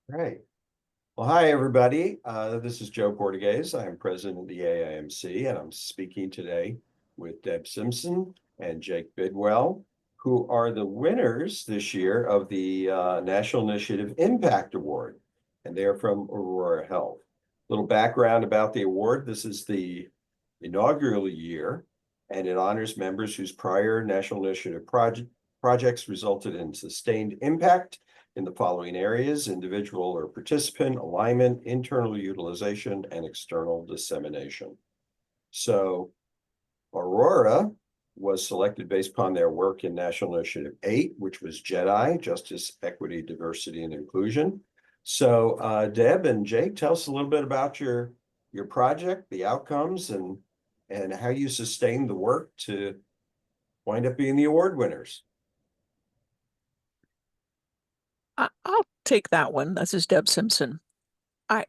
Right. Well, hi, everybody. This is Joe Portoghese. I am president of the AIAMC, and I'm speaking today with Deb Simpson and Jake Bidwell, who are the winners this year of the National Initiative Impact Award, and they're from Aurora Health. Little background about the award. This is the inaugural year, and it honors members whose prior National Initiative projects resulted in sustained impact in the following areas: individual or participant alignment, internal utilization, and external dissemination. So Aurora was selected based upon their work in National Initiative 8, which was JEDI, Justice, Equity, Diversity, and Inclusion. So Deb and Jake, tell us a little bit about your project, the outcomes, and how you sustained the work to wind up being the award winners. I'll take that one. This is Deb Simpson. I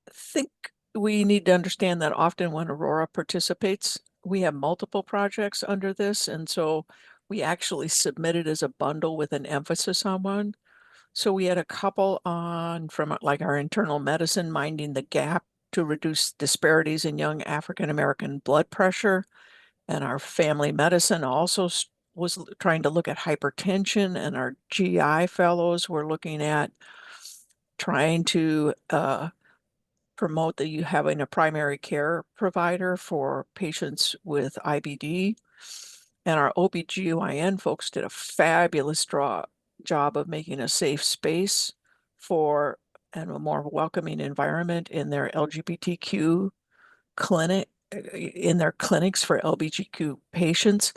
think we need to understand that often when Aurora participates, we have multiple projects under this, and so we actually submitted as a bundle with an emphasis on one. So we had a couple on from like our internal medicine, minding the gap to reduce disparities in young African American blood pressure, and our family medicine also was trying to look at hypertension, and our GI fellows were looking at trying to promote that you having a primary care provider for patients with IBD. And our OBGYN folks did a fabulous job of making a safe space for and a more welcoming environment in their LGBTQ clinic, in their clinics for LGBTQ patients,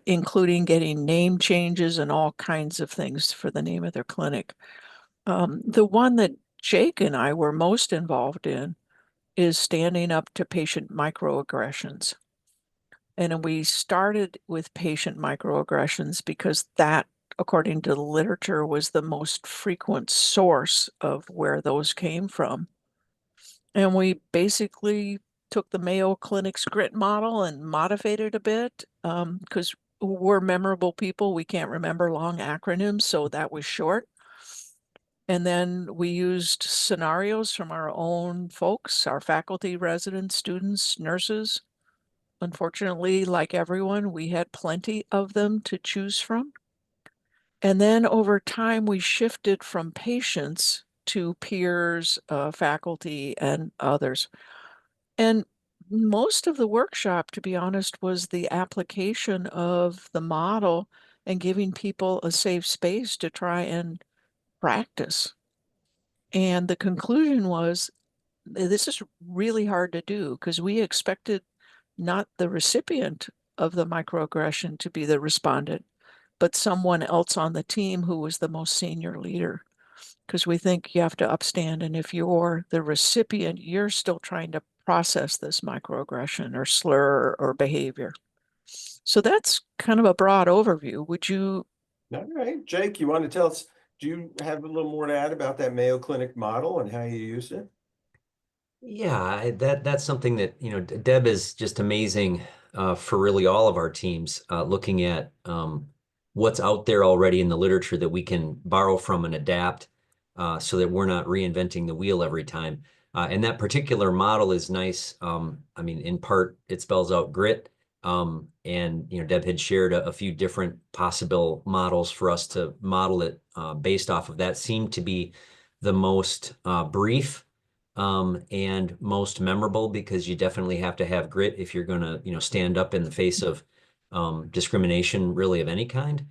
including getting name changes and all kinds of things for the name of their clinic. The one that Jake and I were most involved in is standing up to patient microaggressions. And we started with patient microaggressions because that, according to the literature, was the most frequent source of where those came from. And we basically took the Mayo Clinic's grit model and modified it a bit because we're memorable people. We can't remember long acronyms, so that was short. And then we used scenarios from our own folks, our faculty, residents, students, nurses. Unfortunately, like everyone, we had plenty of them to choose from. And then over time, we shifted from patients to peers, faculty, and others. And most of the workshop, to be honest, was the application of the model and giving people a safe space to try and practice. And the conclusion was this is really hard to do because we expected not the recipient of the microaggression to be the respondent, but someone else on the team who was the most senior leader. Because we think you have to upstand. And if you're the recipient, you're still trying to process this microaggression or slur or behavior. So that's kind of a broad overview. Would you? All right, Jake, you want to tell us, do you have a little more to add about that Mayo Clinic model and how you used it? Yeah, that's something that, Deb is just amazing for really all of our teams, looking at what's out there already in the literature that we can borrow from and adapt so that we're not reinventing the wheel every time. And that particular model is nice. I mean, in part, it spells out grit. And, Deb had shared a few different possible models for us to model it based off of. That seemed to be the most brief and most memorable, because you definitely have to have grit if you're going to, stand up in the face of discrimination, really, of any kind.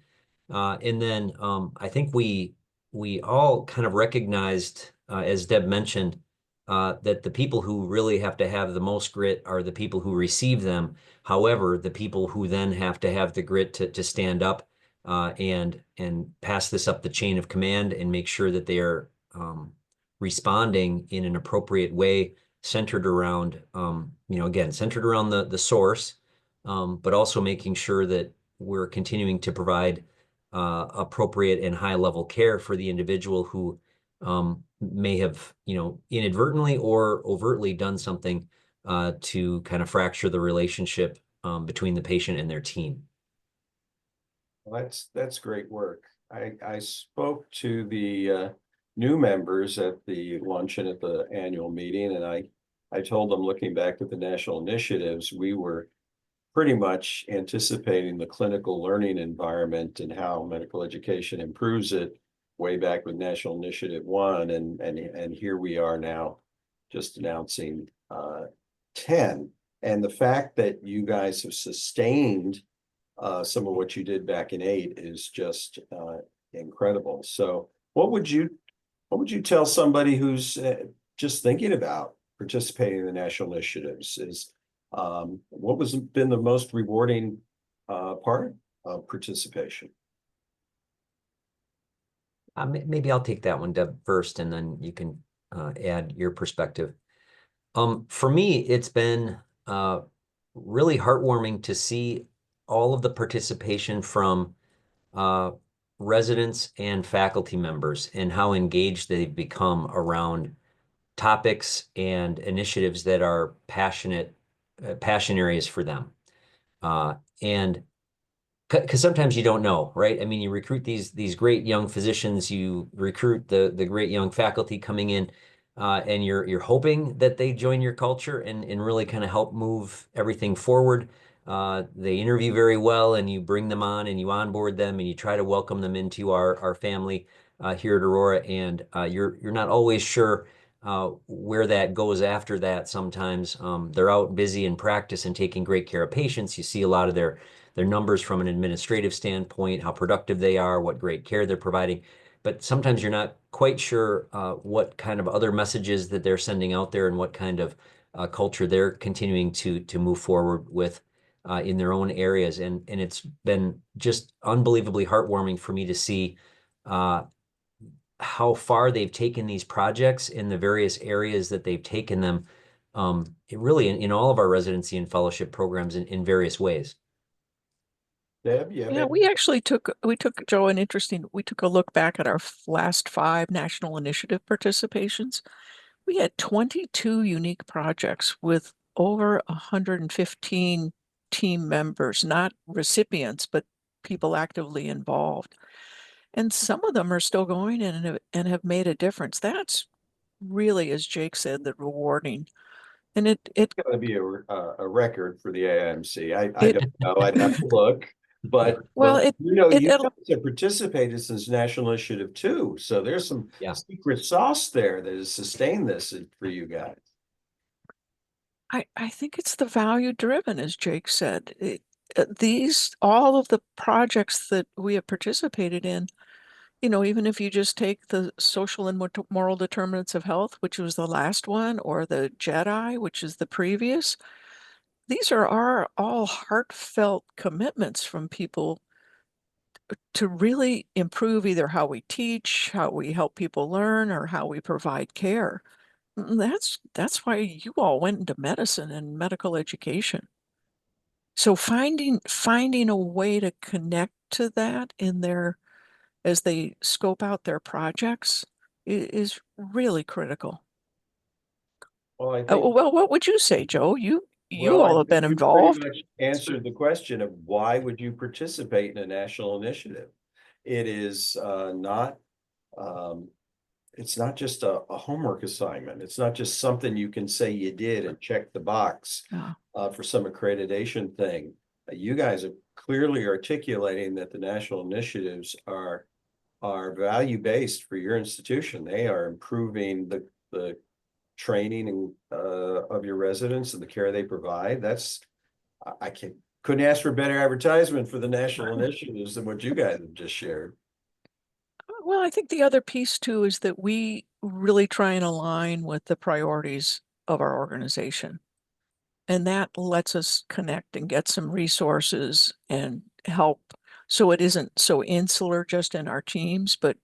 And then I think we all kind of recognized, as Deb mentioned, that the people who really have to have the most grit are the people who receive them. However, the people who then have to have the grit to stand up and pass this up the chain of command and make sure that they are responding in an appropriate way, centered around, again, centered around the source, but also making sure that we're continuing to provide appropriate and high level care for the individual who may have, inadvertently or overtly done something to kind of fracture the relationship between the patient and their team. Well, that's great work. I spoke to the new members at the luncheon at the annual meeting, and I told them, looking back at the national initiatives, we were pretty much anticipating the clinical learning environment and how medical education improves it way back with National Initiative 1, and here we are now just announcing 10. And the fact that you guys have sustained some of what you did back in 8 is just incredible. So what would you tell somebody who's just thinking about participating in the national initiatives? Is what was been the most rewarding part of participation? Maybe I'll take that one, Deb, first, and then you can add your perspective. For me, it's been really heartwarming to see all of the participation from residents and faculty members and how engaged they've become around topics and initiatives that are passion areas for them. And because sometimes you don't know, right? I mean, you recruit these great young physicians, you recruit the great young faculty coming in, and you're hoping that they join your culture and really kind of help move everything forward. They interview very well, and you bring them on and you onboard them and you try to welcome them into our family here at Aurora. And you're not always sure where that goes after that. Sometimes they're out busy in practice and taking great care of patients. You see a lot of their numbers from an administrative standpoint, how productive they are, what great care they're providing. But sometimes you're not quite sure what kind of other messages that they're sending out there and what kind of culture they're continuing to move forward with in their own areas. And it's been just unbelievably heartwarming for me to see how far they've taken these projects in the various areas that they've taken them, really in all of our residency and fellowship programs in various ways. Deb, Yeah, we actually took Joe we took a look back at our last 5 national initiative participations. We had 22 unique projects with over 115 team members, not recipients, but people actively involved. And some of them are still going and have made a difference. That's really, as Jake said, the rewarding. And it going to be a record for the AIMC. I don't know. I'd have to look. But well, you know, you it'll guys have participated since National Initiative 2. So there's some secret sauce there that has sustained this for you guys. I think it's the value driven, as Jake said. All of the projects that we have participated in, even if you just take the social and moral determinants of health, which was the last one, or the JEDI, which is the previous, these are all heartfelt commitments from people to really improve either how we teach, how we help people learn, or how we provide care. That's why you all went into medicine and medical education. So finding a way to connect to that as they scope out their projects is really critical. Well, I think Well, what would you say, Joe? You I all have think been you pretty involved. much answered the question of why would you participate in a national initiative? It is not it's not just a homework assignment. It's not just something you can say you did and check the box for some accreditation thing. You guys are clearly articulating that the national initiatives are value-based for your institution. They are improving the training and of your residents and the care they provide. That's I couldn't ask for better advertisement for the national initiatives than what you guys have just shared. Well, I think the other piece too is that we really try and align with the priorities of our organization. And that lets us connect and get some resources and help. So it isn't so insular just in our teams, but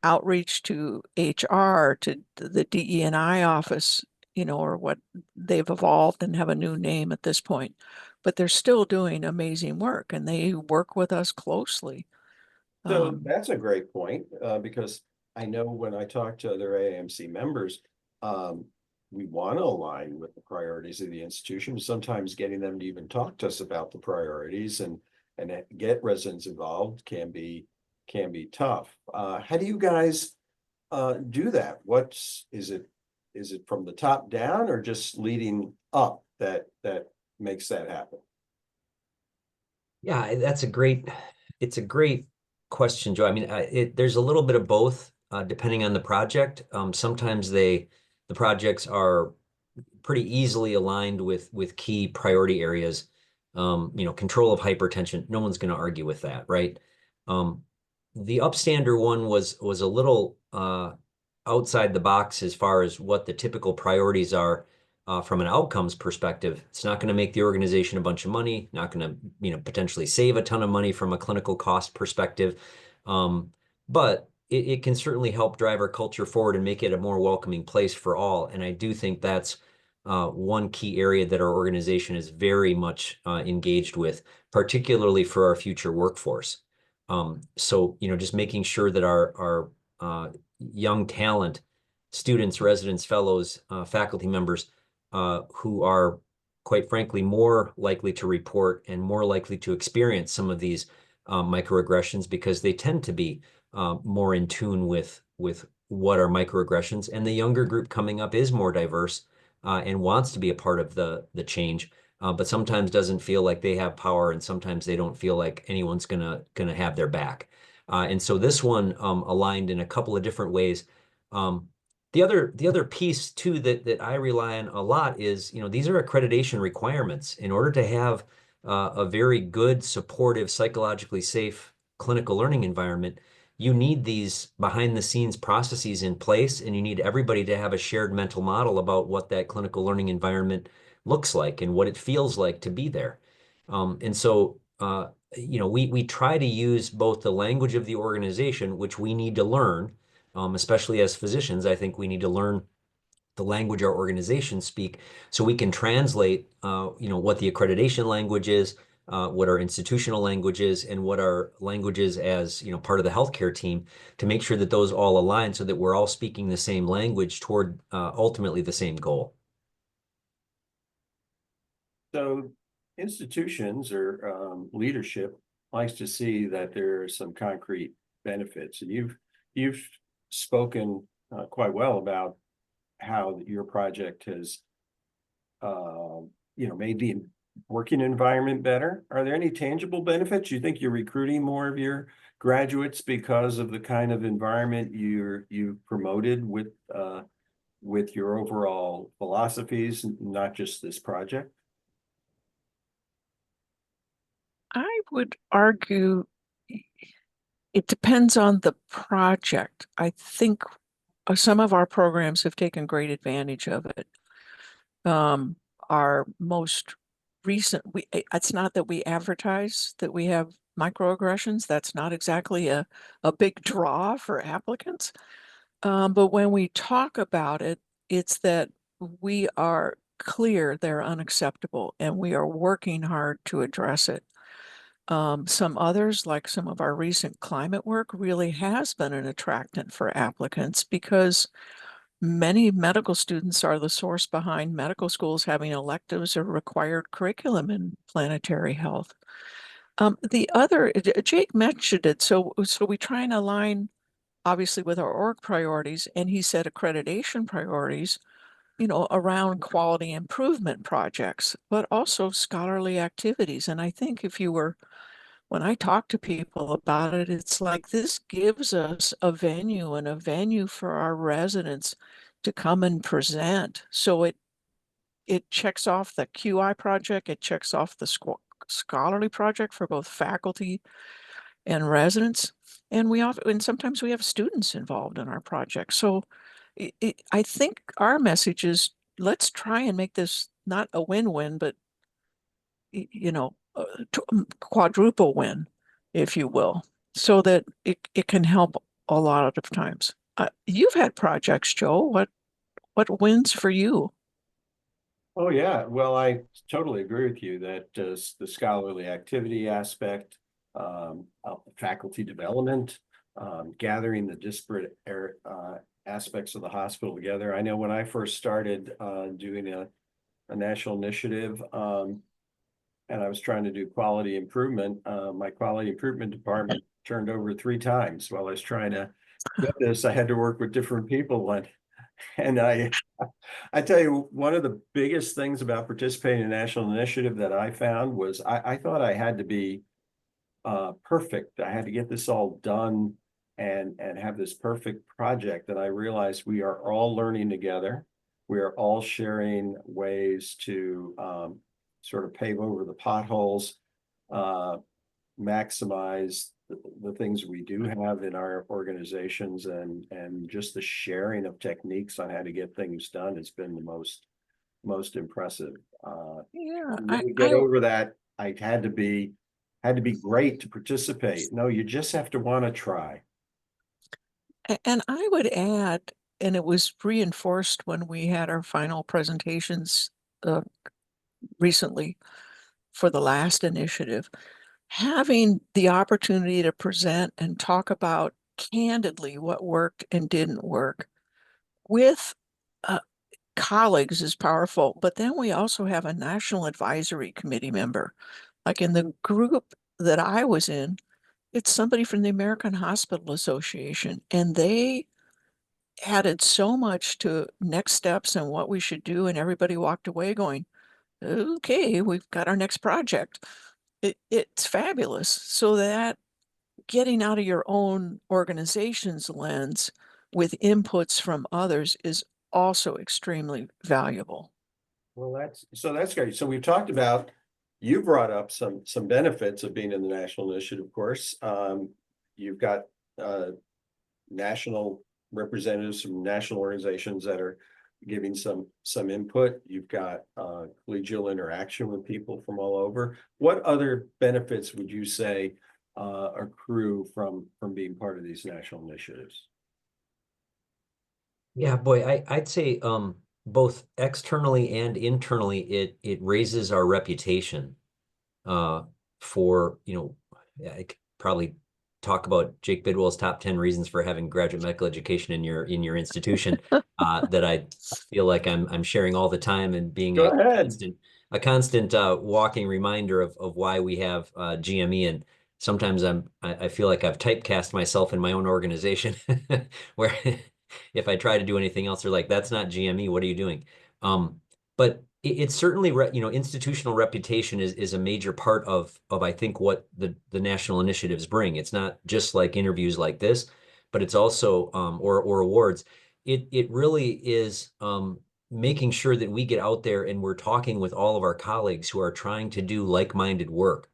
outreach to HR, to the DE&I office, or what they've evolved and have a new name at this point. But they're still doing amazing work and they work with us closely. So that's a great point because I know when I talk to other AIMC members, we want to align with the priorities of the institution. Sometimes getting them to even talk to us about the priorities and get residents involved can be tough. How do you guys do that? Is it from the top down or just leading up that makes that happen? Yeah, it's a great question, Joe. I mean, there's a little bit of both, depending on the project. Sometimes the projects are pretty easily aligned with key priority areas. Control of hypertension. No one's going to argue with that, right? The upstander one was a little outside the box as far as what the typical priorities are from an outcomes perspective. It's not going to make the organization a bunch of money, not going to, potentially save a ton of money from a clinical cost perspective. But it can certainly help drive our culture forward and make it a more welcoming place for all. And I do think that's one key area that our organization is very much engaged with, particularly for our future workforce. So, just making sure that our young talent, students, residents, fellows, faculty members, who are, quite frankly, more likely to report and more likely to experience some of these microaggressions because they tend to be more in tune with what are microaggressions. And the younger group coming up is more diverse and wants to be a part of the change. But sometimes doesn't feel like they have power, and sometimes they don't feel like anyone's gonna have their back. And so this one aligned in a couple of different ways. The other piece too that I rely on a lot is, these are accreditation requirements. In order to have a very good, supportive, psychologically safe clinical learning environment, you need these behind the scenes processes in place, and you need everybody to have a shared mental model about what that clinical learning environment looks like and what it feels like to be there. And so, we try to use both the language of the organization, which we need to learn, especially as physicians. I think we need to learn the language our organizations speak so we can translate, what the accreditation language is, what our institutional language is, and what our language is as, part of the healthcare team, to make sure that those all align so that we're all speaking the same language toward ultimately the same goal. So institutions or leadership likes to see that there are some concrete benefits, and you've spoken quite well about how your project has made the working environment better. Are there any tangible benefits? You think you're recruiting more of your graduates because of the kind of environment you promoted with your overall philosophies, not just this project? I would argue it depends on the project. I think some of our programs have taken great advantage of it. Our most recent, it's not that we advertise that we have microaggressions. That's not exactly a big draw for applicants. But when we talk about it, it's that we are clear they're unacceptable and we are working hard to address it. Some others, like some of our recent climate work, really has been an attractant for applicants because many medical students are the source behind medical schools having electives or required curriculum in planetary health. The other, Jake mentioned it, so we try and align obviously with our org priorities, and he said accreditation priorities, around quality improvement projects, but also scholarly activities. And I think when I talk to people about it, it's like this gives us a venue and a venue for our residents to come and present. So it checks off the QI project, it checks off the scholarly project for both faculty and residents. And sometimes we have students involved in our project. So I think our message is let's try and make this not a win-win, but quadruple win, if you will, so that it can help a lot of times. You've had projects, Joe. What wins for you? Oh, yeah. Well, I totally agree with you that the scholarly activity aspect, faculty development, gathering the disparate aspects of the hospital together. I know when I first started doing a national initiative, and I was trying to do quality improvement, my quality improvement department turned over 3 times while I was trying to did this, I had to work with different people, and I tell you, one of the biggest things about participating in a national initiative that I found was I thought I had to be perfect. I had to get this all done and have this perfect project. And I realized we are all learning together. We are all sharing ways to sort of pave over the potholes, uh, maximize the things we do have in our organizations, and just the sharing of techniques on how to get things done has been the most impressive. Yeah, And then we get over that. I had to be great to participate. No, you just have to want to try. And I would add, and it was reinforced when we had our final presentations uh, recently for the last initiative, having the opportunity to present and talk about candidly what worked and didn't work with uh, colleagues is powerful. But then we also have a national advisory committee member. Like in the group that I was in, it's somebody from the American Hospital Association, and they added so much to next steps and what we should do. And everybody walked away going, okay, we've got our next project. It's fabulous. So that getting out of your own organization's lens with inputs from others is also extremely valuable. Well, that's great. So we've talked about, you brought up some benefits of being in the national initiative, of course. You've got national representatives from national organizations that are giving some input. You've got collegial interaction with people from all over. What other benefits would you say accrue from being part of these national initiatives? Yeah, boy, I'd say both externally and internally, it raises our reputation for, I could probably talk about Jake Bidwell's top 10 reasons for having graduate medical education in your institution that I feel like I'm sharing all the time, and being Go ahead. a constant walking reminder of why we have GME. And sometimes I feel like I've typecast myself in my own organization where if I try to do anything else, they're like, that's not GME, what are you doing? But it's certainly, institutional reputation is a major part of I think what the national initiatives bring. It's not just like interviews like this, but it's also or awards. It really is making sure that we get out there and we're talking with all of our colleagues who are trying to do like-minded work.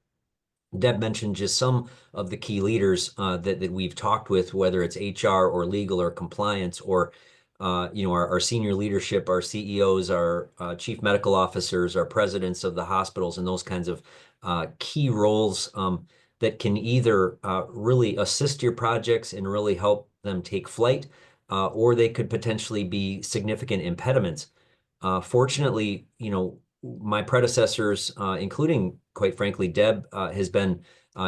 Deb mentioned just some of the key leaders that we've talked with, whether it's HR or legal or compliance, or our senior leadership, our CEOs, our chief medical officers, our presidents of the hospitals, and those kinds of key roles that can either really assist your projects and really help them take flight, or they could potentially be significant impediments. Fortunately, my predecessors, including, quite frankly, Deb, has been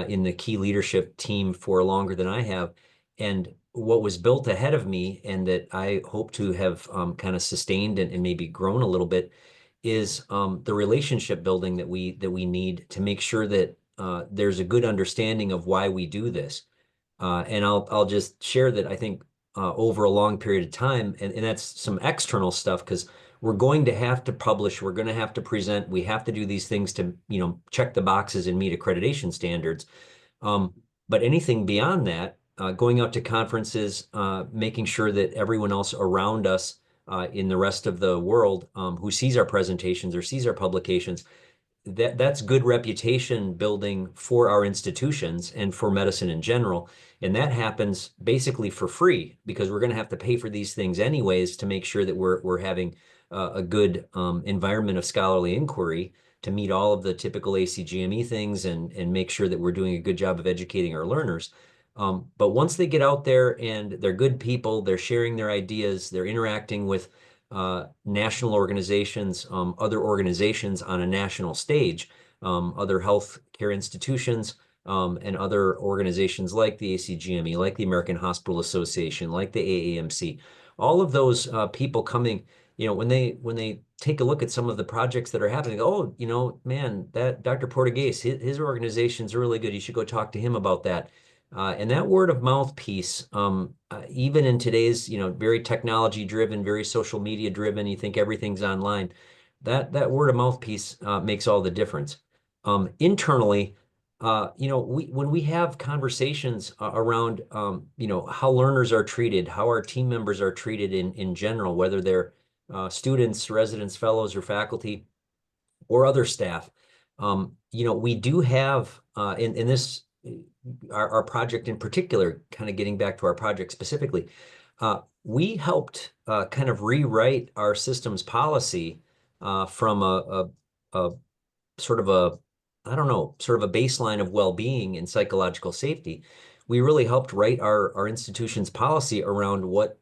in the key leadership team for longer than I have. And what was built ahead of me, and that I hope to have kind of sustained and maybe grown a little bit, is the relationship building that we need to make sure that there's a good understanding of why we do this. And I'll just share that I think over a long period of time, and that's some external stuff, because we're going to have to publish, we're going to have to present, we have to do these things to, check the boxes and meet accreditation standards. But anything beyond that, going out to conferences, making sure that everyone else around us in the rest of the world who sees our presentations or sees our publications, that's good reputation building for our institutions and for medicine in general. And that happens basically for free, because we're going to have to pay for these things anyways to make sure that we're having a good environment of scholarly inquiry to meet all of the typical ACGME things, and make sure that we're doing a good job of educating our learners. But once they get out there and they're good people, they're sharing their ideas, they're interacting with national organizations, other organizations on a national stage, other healthcare institutions, and other organizations like the ACGME, like the American Hospital Association, like the AAMC. All of those people coming, when they take a look at some of the projects that are happening, oh, man, that Dr. Portoghese, his organization's really good. You should go talk to him about that. And that word of mouth piece even in today's, very technology driven, very social media driven, you think everything's online, that word of mouth piece makes all the difference. Internally, when we have conversations around, how learners are treated, how our team members are treated in general, whether they're students, residents, fellows, or faculty, or other staff, we do have in this our project in particular, kind of getting back to our project specifically, we helped kind of rewrite our systems policy from a sort of a, I don't know, sort of a baseline of well-being and psychological safety. We really helped write our institution's policy around what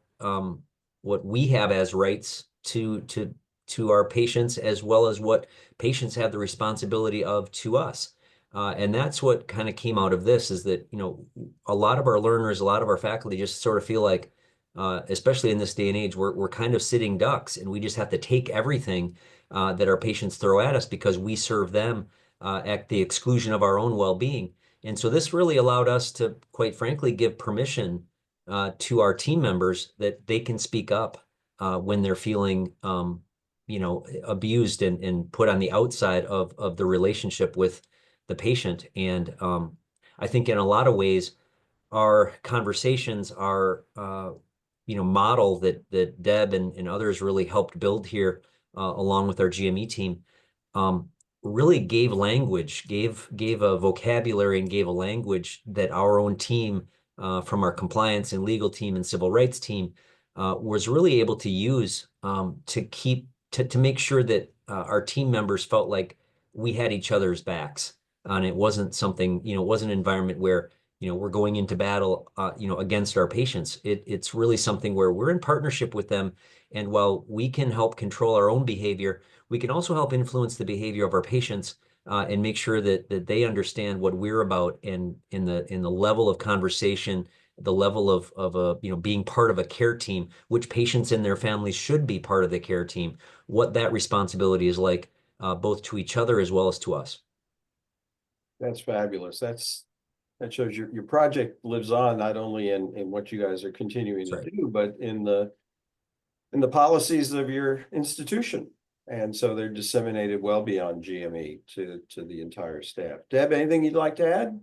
we have as rights to our patients, as well as what patients have the responsibility of to us. And that's what kind of came out of this, is that, a lot of our learners, a lot of our faculty just sort of feel like, especially in this day and age, we're kind of sitting ducks, and we just have to take everything that our patients throw at us because we serve them at the exclusion of our own well-being. And so this really allowed us to, quite frankly, give permission to our team members that they can speak up when they're feeling abused and put on the outside of the relationship with the patient. And I think in a lot of ways, our conversations are, model that Deb and others really helped build here, along with our GME team, really gave language, gave a vocabulary and gave a language that our own team, from our compliance and legal team and civil rights team, was really able to use to make sure that our team members felt like we had each other's backs. And it wasn't something, it wasn't an environment where, we're going into battle, against our patients. It's really something where we're in partnership with them. And while we can help control our own behavior, we can also help influence the behavior of our patients, and make sure that they understand what we're about, and in the level of conversation, the level of being part of a care team, which patients and their families should be part of the care team, what that responsibility is like, both to each other as well as to us. That's fabulous. That shows your project lives on, not only in what you guys are continuing to do, but in the policies of your institution. And so they're disseminated well beyond GME to the entire staff. Deb, anything you'd like to add?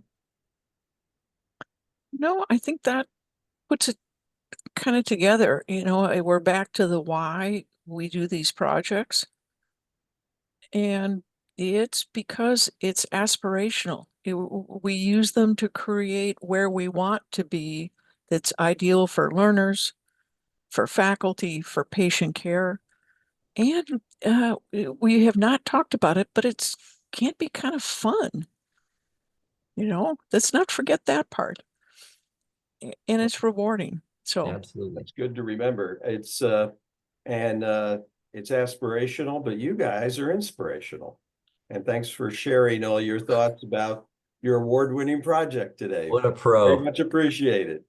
No, I think that puts it kind of together. We're back to the why we do these projects. And it's because it's aspirational. We use them to create where we want to be, that's ideal for learners, for faculty, for patient care. And we have not talked about it, but it can't be kind of fun. Let's not forget that part. And it's rewarding. So Absolutely. That's good to remember. It's aspirational, but you guys are inspirational. And thanks for sharing all your thoughts about your award-winning project today. What a pro. Very much appreciated.